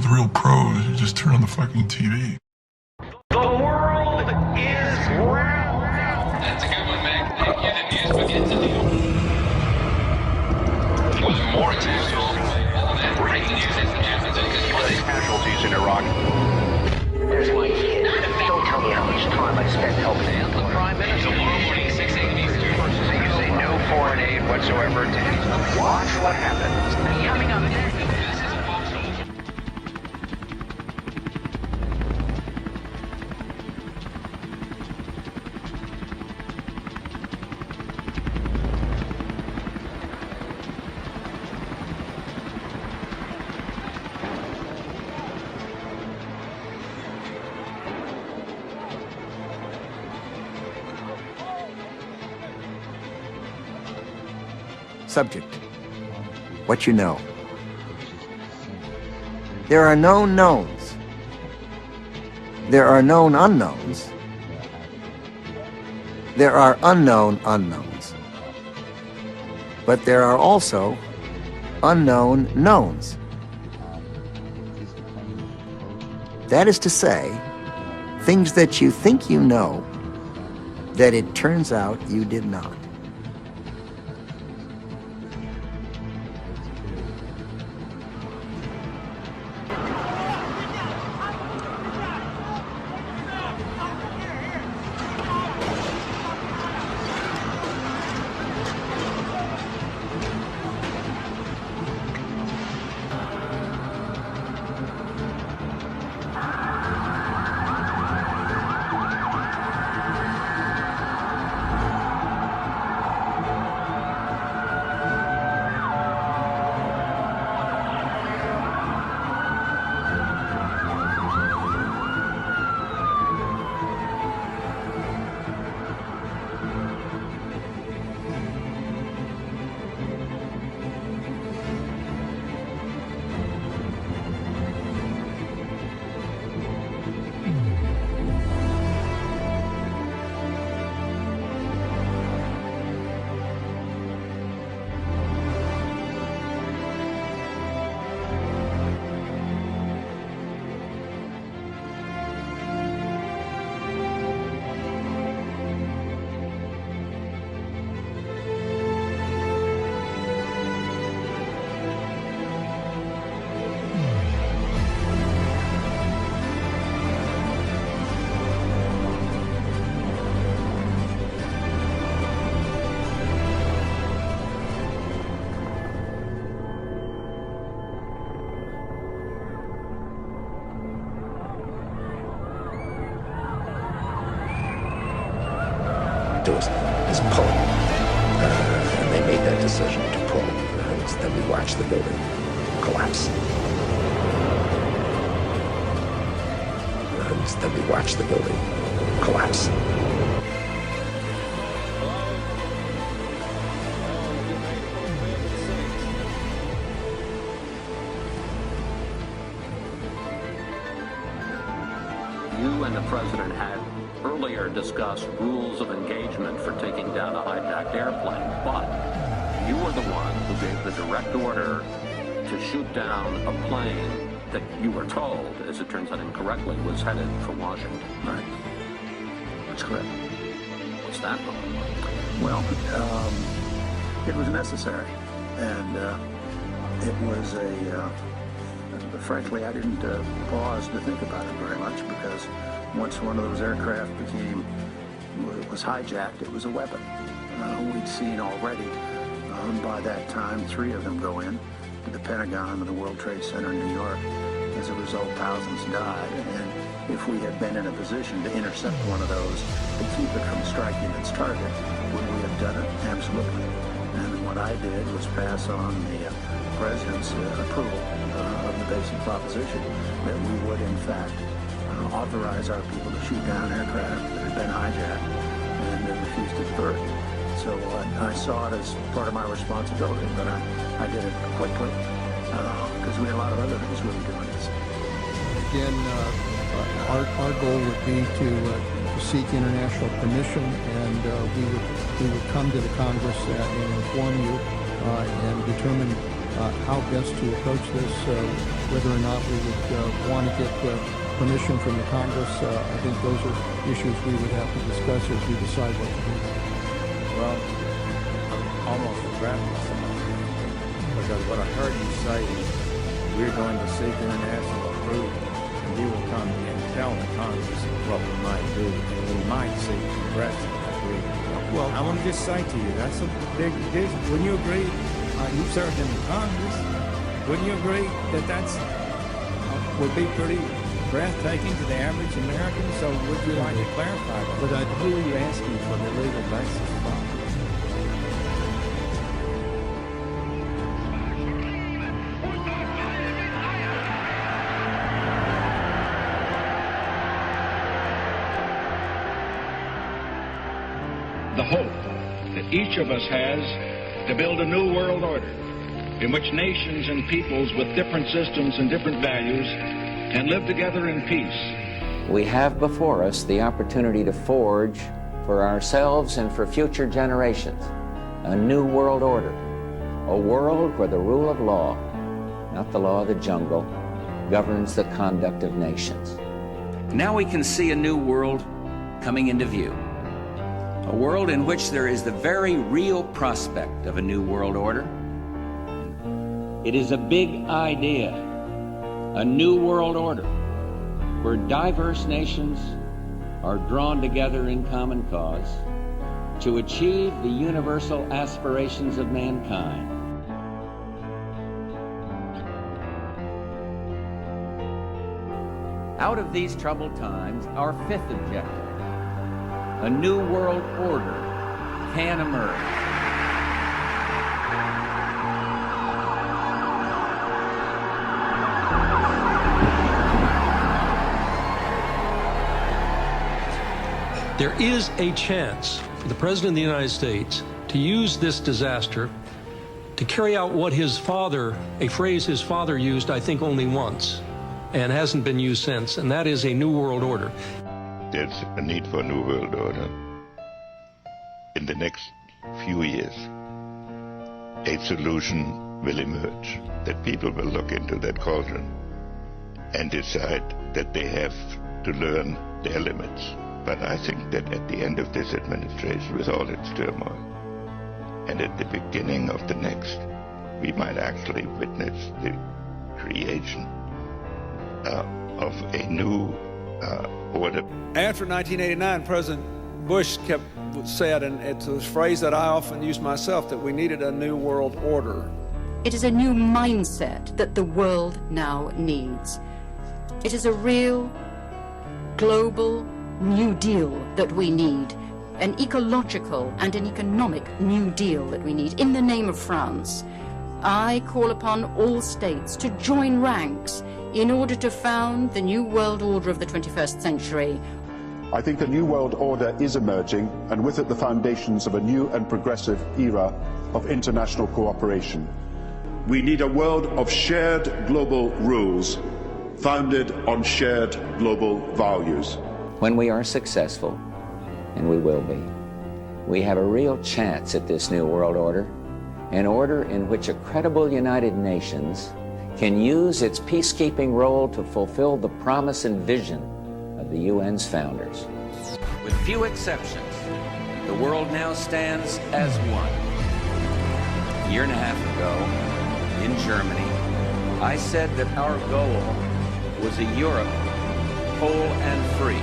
the real pros, you just turn on the fucking TV. The world is round. That's a good one, Meg. Unit news begins at the with more examples and breaking news information. Casualties in Iraq. There's my kid. Don't tell me how much time I spent helping him. The Prime Minister tomorrow morning, 6 a.m. Eastern. So you say no foreign aid whatsoever to watch what happens. Coming up. Subject: what you know. There are known knowns. There are known unknowns. There are unknown unknowns. But there are also unknown knowns. That is to say, things that you think you know, that it turns out you did not. is pull. And they made that decision to pull. And then we watched the building collapse. And then we watched the building collapse. You and the president had earlier discussed rules of engagement for taking down a hijacked airplane, but you were the one who gave the direct order to shoot down a plane that you were told, as it turns out incorrectly, was headed for Washington. Right. That's correct. What's that about? Well, it was necessary, and it was frankly, I didn't pause to think about it very much, because once one of those aircraft was hijacked, it was a weapon. We'd seen already, by that time, 3 of them go in to the Pentagon and the World Trade Center in New York. As a result, thousands died, and if we had been in a position to intercept one of those to keep it from striking its target, would we have done it? Absolutely. And what I did was pass on the President's approval of the basic proposition that we would, in fact, authorize our people to shoot down aircraft that had been hijacked and then refused its birth. So I saw it as part of my responsibility, but I did it quickly because we had a lot of other things we were doing. Again, our goal would be to seek international permission, and we would come to the Congress and inform you and determine how best to approach this, whether or not we would want to get permission from the Congress. I think those are issues we would have to discuss as we decide what to do. Well, I'm almost regretting myself, because what I heard you say is we're going to seek international approval, and you will come and tell the Congress what we might do, and we might seek congressional approval. Well, I want to just say to you, that's a big difference. Wouldn't you agree? You've served in the Congress. Wouldn't you agree that that's would be pretty breathtaking to the average American? So would you like to clarify that? But who are you asking for the legal basis from? The hope that each of us has to build a new world order in which nations and peoples with different systems and different values can live together in peace. We have before us the opportunity to forge for ourselves and for future generations a new world order, a world where the rule of law, not the law of the jungle, governs the conduct of nations. Now we can see a new world coming into view. A world in which there is the very real prospect of a new world order. It is a big idea, a new world order, where diverse nations are drawn together in common cause to achieve the universal aspirations of mankind. Out of these troubled times, our fifth objective, a new world order, can emerge. There is a chance for the President of the United States to use this disaster to carry out what his father, a phrase his father used, I think, only once, and hasn't been used since, and that is a new world order. There's a need for a new world order. In the next few years, a solution will emerge, that people will look into that cauldron and decide that they have to learn their limits. But I think that at the end of this administration, with all its turmoil, and at the beginning of the next, we might actually witness the creation of a new order. After 1989, President Bush said, and it's a phrase that I often use myself, that we needed a new world order. It is a new mindset that the world now needs. It is a real, global New Deal that we need, an ecological and an economic New Deal that we need. In the name of France, I call upon all states to join ranks in order to found the new world order of the 21st century. I think a new world order is emerging, and with it the foundations of a new and progressive era of international cooperation. We need a world of shared global rules, founded on shared global values. When we are successful, and we will be, we have a real chance at this new world order, an order in which a credible United Nations can use its peacekeeping role to fulfill the promise and vision of the UN's founders. With few exceptions, the world now stands as one. A year and a half ago, in Germany, I said that our goal was a Europe whole and free.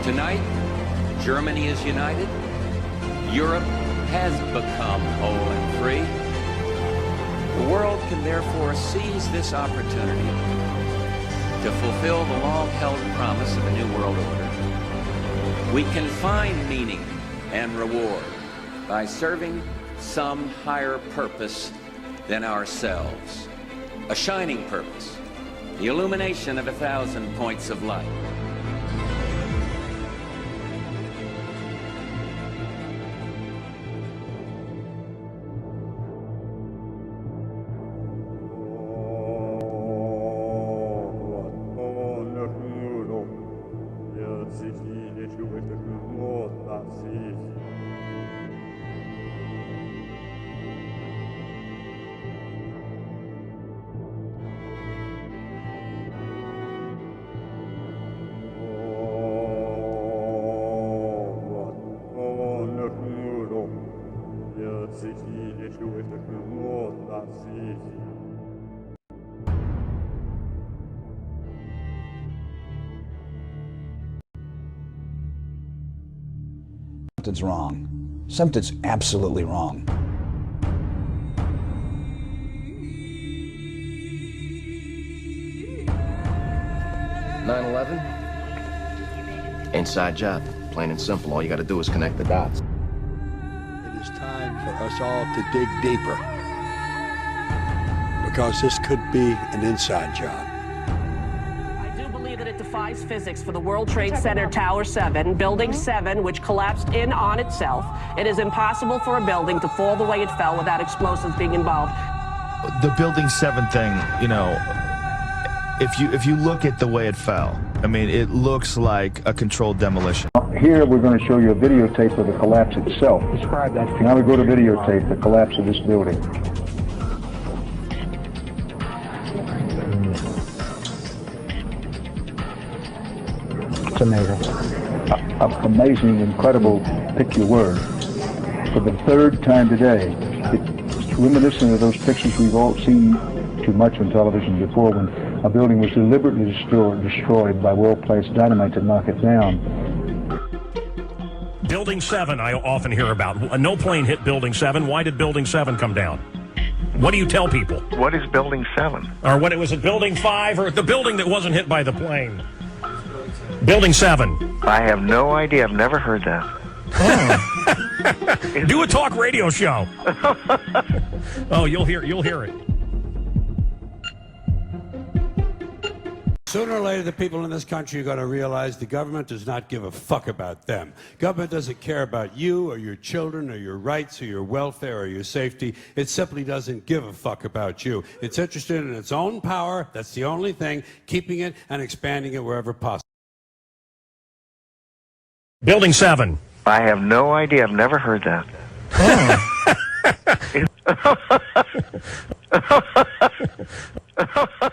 Tonight, Germany is united. Europe has become whole and free. The world can therefore seize this opportunity to fulfill the long-held promise of a new world order. We can find meaning and reward by serving some higher purpose than ourselves. A shining purpose, the illumination of 1,000 points of light. Something's wrong. Something's absolutely wrong. 9/11? Inside job. Plain and simple. All you got to do is connect the dots. It is time for us all to dig deeper, because this could be an inside job. I do believe that it defies physics for the World Trade Center Tower 7, Building 7, which collapsed in on itself. It is impossible for a building to fall the way it fell without explosives being involved. The Building 7 thing, you know, if you look at the way it fell, I mean, it looks like a controlled demolition. Here we're going to show you a videotape of the collapse itself. Describe that. Now we go to videotape the collapse of this building. It's amazing. Amazing, incredible, pick your word. For the third time today, it's reminiscent of those pictures we've all seen too much on television before, when a building was deliberately destroyed by well-placed dynamite to knock it down. Building 7 I often hear about. No plane hit Building 7. Why did Building 7 come down? What do you tell people? What is Building 7? Or what, was it Building 5 or the building that wasn't hit by the plane? Building 7. I have no idea. I've never heard that. Oh. Do a talk radio show. Oh, you'll hear it. Sooner or later, the people in this country are going to realize the government does not give a fuck about them. Government doesn't care about you or your children or your rights or your welfare or your safety. It simply doesn't give a fuck about you. It's interested in its own power. That's the only thing, keeping it and expanding it wherever possible. Building 7. I have no idea. I've never heard that. Oh.